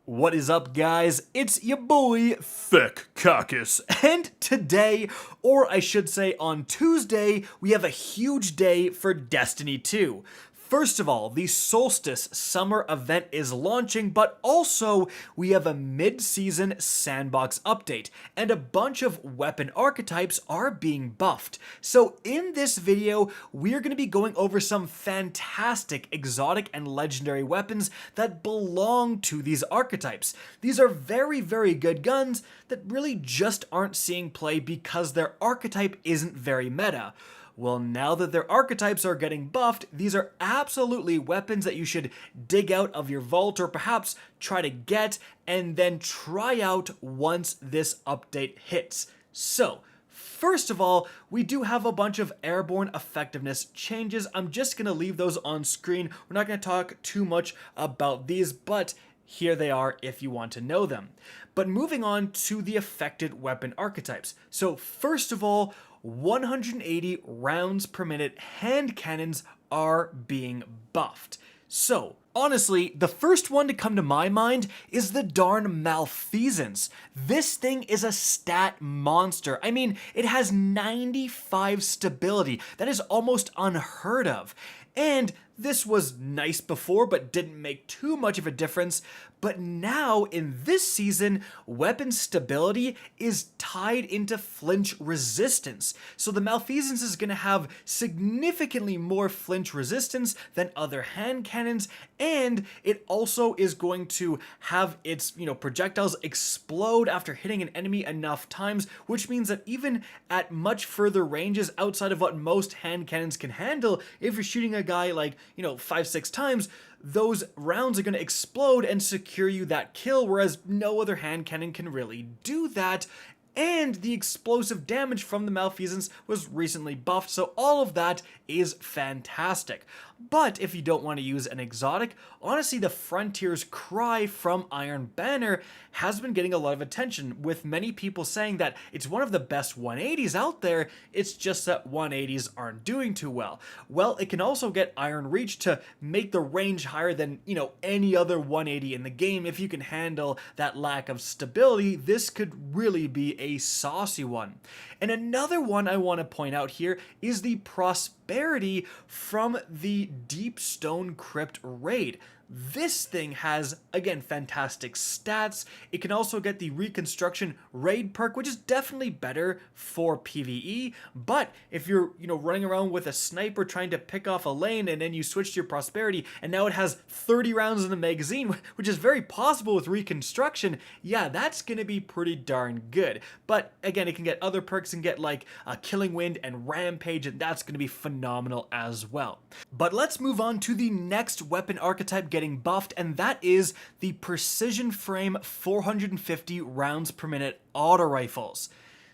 What is up, guys? It's your boy, Thick Caucus, and today, or I should say on Tuesday, we have a huge day for Destiny 2. First of all, the Solstice summer event is launching, but also we have a mid-season Sandbox update, and a bunch of weapon archetypes are being buffed. So in this video, we're going to be going over some fantastic exotic and legendary weapons that belong to these archetypes. These are very, very good guns that really just aren't seeing play because their archetype isn't very meta. Well, now that their archetypes are getting buffed, these are absolutely weapons that you should dig out of your vault or perhaps try to get and then try out once this update hits. So, first of all, we do have a bunch of airborne effectiveness changes. I'm just going to leave those on screen. We're not going to talk too much about these, but here they are if you want to know them. But moving on to the affected weapon archetypes. So first of all, 180 rounds per minute hand cannons are being buffed. So, honestly, the first one to come to my mind is the darn MALFEASANCE. This thing is a stat monster. I mean, it has 95 stability. That is almost unheard of. And this was nice before, but didn't make too much of a difference. But now, in this season, weapon stability is tied into flinch resistance. So the MALFEASANCE is going to have significantly more flinch resistance than other hand cannons, and it also is going to have its, projectiles explode after hitting an enemy enough times, which means that even at much further ranges outside of what most hand cannons can handle, if you're shooting a guy like, 5-6 times, those rounds are going to explode and secure you that kill, whereas no other hand cannon can really do that. And the explosive damage from the MALFEASANCE was recently buffed, so all of that is fantastic. But if you don't want to use an exotic, honestly, the Frontier's Cry from Iron Banner has been getting a lot of attention, with many people saying that it's one of the best 180s out there. It's just that 180s aren't doing too well. Well, it can also get Iron Reach to make the range higher than, any other 180 in the game. If you can handle that lack of stability, this could really be a saucy one. And another one I want to point out here is the Prosperity from the Deep Stone Crypt raid. This thing has, again, fantastic stats. It can also get the Reconstruction raid perk, which is definitely better for PvE, but if you're, running around with a sniper trying to pick off a lane and then you switch to your Prosperity and now it has 30 rounds in the magazine, which is very possible with Reconstruction, yeah, that's going to be pretty darn good. But again, it can get other perks and get like a Killing Wind and Rampage, and that's going to be phenomenal as well. But let's move on to the next weapon archetype getting buffed, and that is the Precision Frame 450 rounds per minute auto rifles.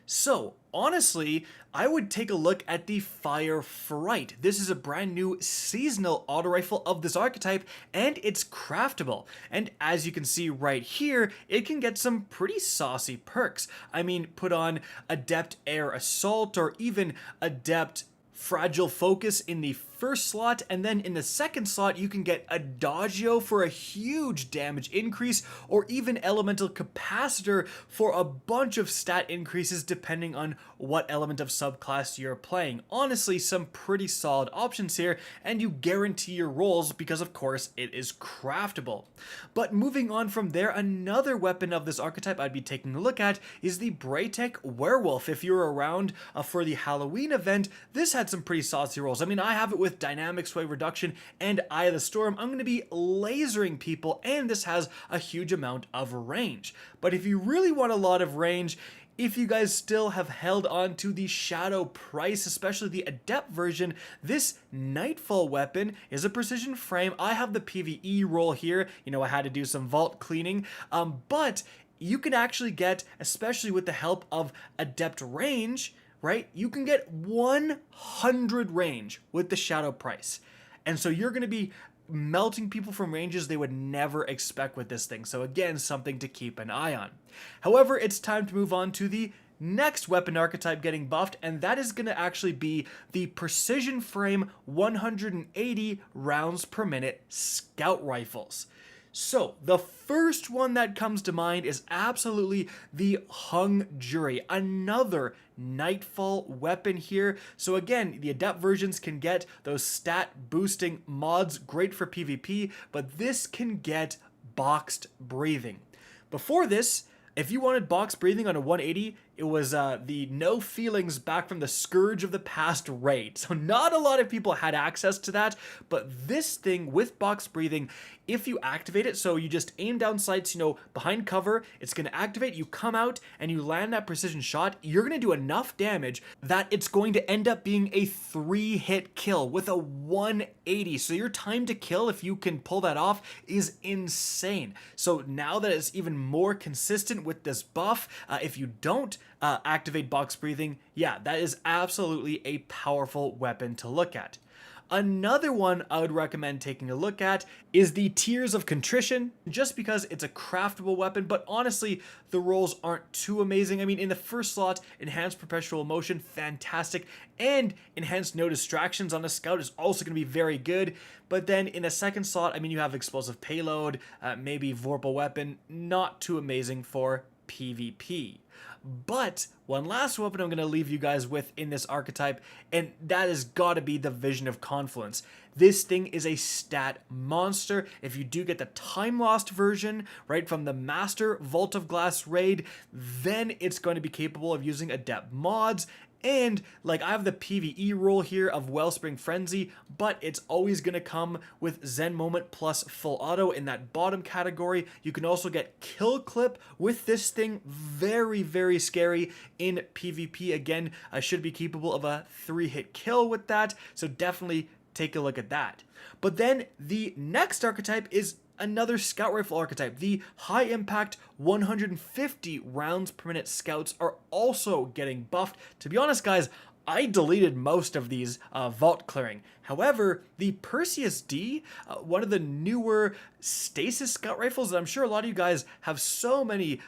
So, honestly, I would take a look at the Fire Fright. This is a brand new seasonal auto rifle of this archetype, and it's craftable. And as you can see right here, it can get some pretty saucy perks. I mean, put on Adept Air Assault or even Adept Fragile Focus in the first slot, and then in the second slot you can get Adagio for a huge damage increase, or even Elemental Capacitor for a bunch of stat increases depending on what element of subclass you're playing. Honestly, some pretty solid options here, and you guarantee your rolls because of course it is craftable. But moving on from there, another weapon of this archetype I'd be taking a look at is the BRAYTECH Werewolf. If you're around for the Halloween event, this had some pretty saucy rolls. I mean, I have it with Dynamic Sway Reduction and Eye of the Storm. I'm going to be lasering people, and this has a huge amount of range. But if you really want a lot of range, if you guys still have held on to the Shadow Price, especially the Adept version, this Nightfall weapon is a precision frame. I have the PvE roll here. I had to do some vault cleaning, but you can actually get, especially with the help of Adept range, right? You can get 100 range with the Shadow Price. And so you're going to be melting people from ranges they would never expect with this thing. So again, something to keep an eye on. However, it's time to move on to the next weapon archetype getting buffed, and that is going to actually be the Precision Frame 180 rounds per minute Scout Rifles. So, the first one that comes to mind is absolutely the Hung Jury, another Nightfall weapon here. So again, the Adept versions can get those stat boosting mods, great for PvP, but this can get boxed breathing. Before this, if you wanted box breathing on a 180, it was the no feelings back from the Scourge of the Past raid. So not a lot of people had access to that, but this thing with box breathing, if you activate it, so you just aim down sights, behind cover, it's going to activate, you come out and you land that precision shot, you're going to do enough damage that it's going to end up being a 3-hit kill with a 180. So your time to kill, if you can pull that off, is insane. So now that it's even more consistent with this buff, if you don't activate box breathing, yeah, that is absolutely a powerful weapon to look at. Another one I would recommend taking a look at is the Tears of Contrition, just because it's a craftable weapon, but honestly, the rolls aren't too amazing. I mean, in the first slot, Enhanced Perpetual Motion, fantastic, and Enhanced No Distractions on a Scout is also going to be very good, but then in the second slot, I mean, you have Explosive Payload, maybe Vorpal Weapon, not too amazing for PvP. But one last weapon I'm going to leave you guys with in this archetype, and that has got to be the Vision of Confluence. This thing is a stat monster. If you do get the TIMELOST version, right, from the Master Vault of Glass raid, then it's going to be capable of using Adept mods. And like, I have the PvE rule here of Wellspring Frenzy, but it's always going to come with Zen Moment plus full auto in that bottom category. You can also get Kill Clip with this thing, very, very scary in PvP. Again, I should be capable of a 3-hit kill with that, so definitely take a look at that. But then the next archetype is another scout rifle archetype. The high impact 150 rounds per minute scouts are also getting buffed. To be honest, guys, I deleted most of these vault clearing. However, the PERSES-D, one of the newer stasis scout rifles that I'm sure a lot of you guys have so many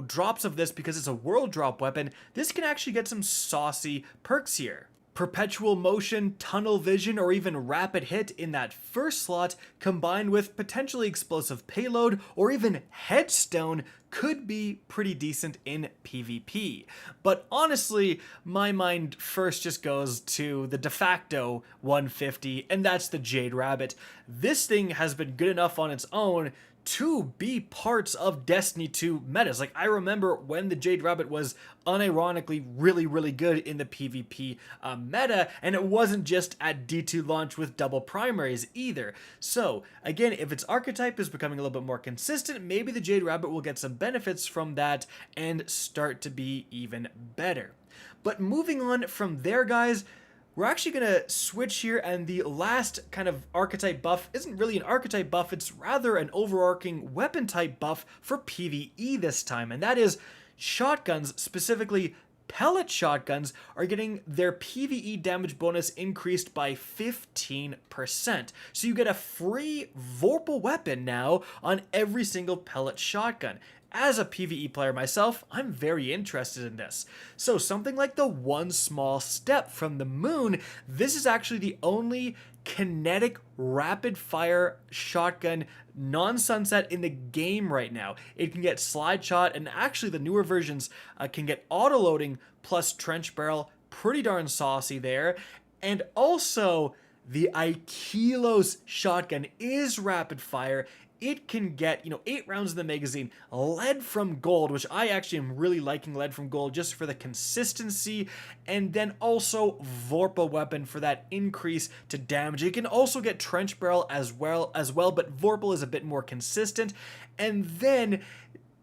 drops of this because it's a world drop weapon, this can actually get some saucy perks here. Perpetual Motion, Tunnel Vision, or even Rapid Hit in that first slot, combined with potentially Explosive Payload or even Headstone, could be pretty decent in PvP. But honestly, my mind first just goes to the de facto 150, and that's the Jade Rabbit. This thing has been good enough on its own to be parts of Destiny 2 metas. Like, I remember when the Jade Rabbit was unironically really, really good in the PvP meta, and it wasn't just at D2 launch with double primaries either. So, again, if its archetype is becoming a little bit more consistent, maybe the Jade Rabbit will get some benefits from that and start to be even better. But moving on from there, guys, we're actually going to switch here, and the last kind of archetype buff isn't really an archetype buff, it's rather an overarching weapon type buff for PvE this time, and that is shotguns, specifically pellet shotguns, are getting their PvE damage bonus increased by 15%. So you get a free Vorpal weapon now on every single pellet shotgun. As a PvE player myself, I'm very interested in this. So something like the One Small Step from the Moon, this is actually the only kinetic rapid fire shotgun non-sunset in the game right now. It can get slide shot, and actually the newer versions can get auto loading plus trench barrel. Pretty darn saucy there. And also the Aikilos shotgun is rapid fire. It can get, 8 rounds in the magazine, lead from gold, which I actually am really liking lead from gold just for the consistency, and then also Vorpal weapon for that increase to damage. It can also get trench barrel as well, but Vorpal is a bit more consistent. And then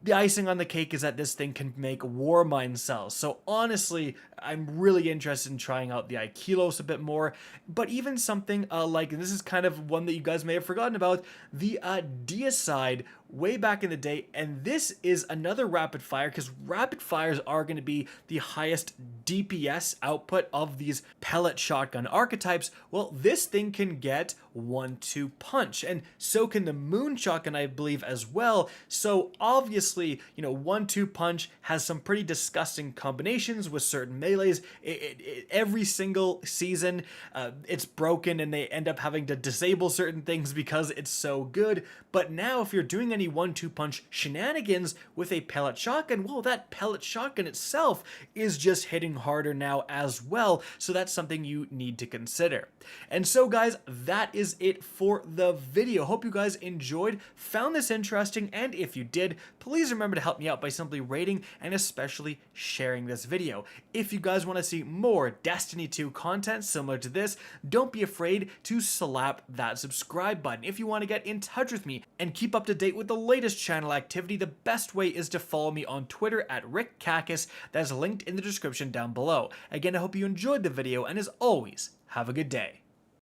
the icing on the cake is that this thing can make war mine cells. So honestly, I'm really interested in trying out the Aikilos a bit more. But even something like, and this is kind of one that you guys may have forgotten about, the DEICIDE way back in the day, and this is another rapid fire because rapid fires are going to be the highest DPS output of these pellet shotgun archetypes. Well, this thing can get 1-2 punch, and so can the moon shotgun, I believe, as well. So obviously, 1-2 punch has some pretty disgusting combinations with certain melees. Every single season, it's broken and they end up having to disable certain things because it's so good. But now if you're doing any 1-2 punch shenanigans with a pellet shotgun, well, that pellet shotgun itself is just hitting harder now as well. So that's something you need to consider. And so guys, that is it for the video. Hope you guys enjoyed, found this interesting, and if you did, please remember to help me out by simply rating and especially sharing this video. If you guys want to see more Destiny 2 content similar to this, don't be afraid to slap that subscribe button. If you want to get in touch with me and keep up to date with the latest channel activity, the best way is to follow me on Twitter at RickCacus. That is linked in the description down below. Again, I hope you enjoyed the video, and as always, have a good day.